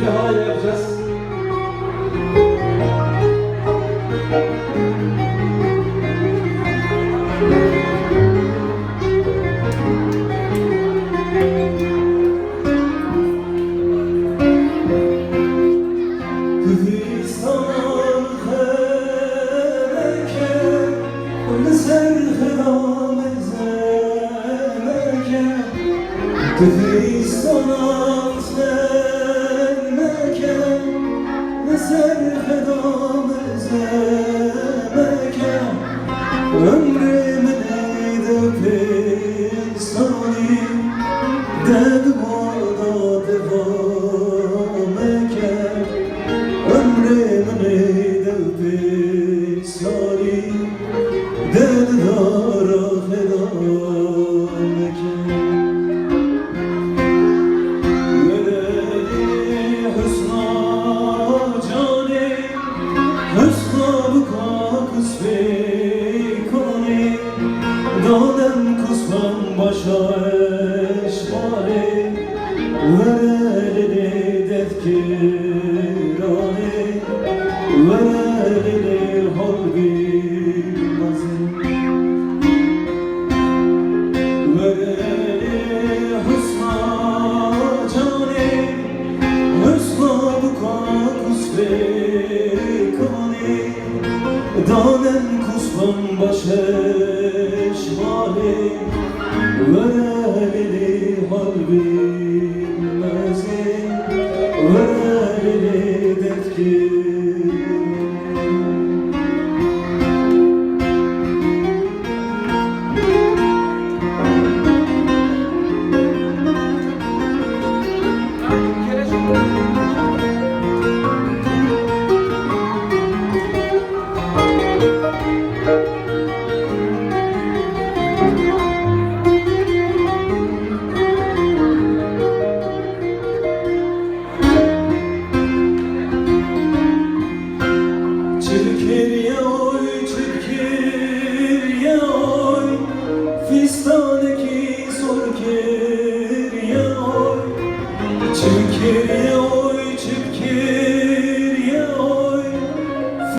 bir halay yapacağız. Gülistan mekan neser fedam mekan ömrümün eyde pistani dedvada devam mekan ömrümün eyde pistani dedvara fedam mekan دادم کسبم باشایش مالی ورلی دفکرانی ورلی حلقی مزین ورلی حسنا جانی حسنا بکا کسبی کنی دادم کسبم باشایش مالی ورلی حلبی مزین ورلی دفکی Fistaneki zor geriye oy, çekir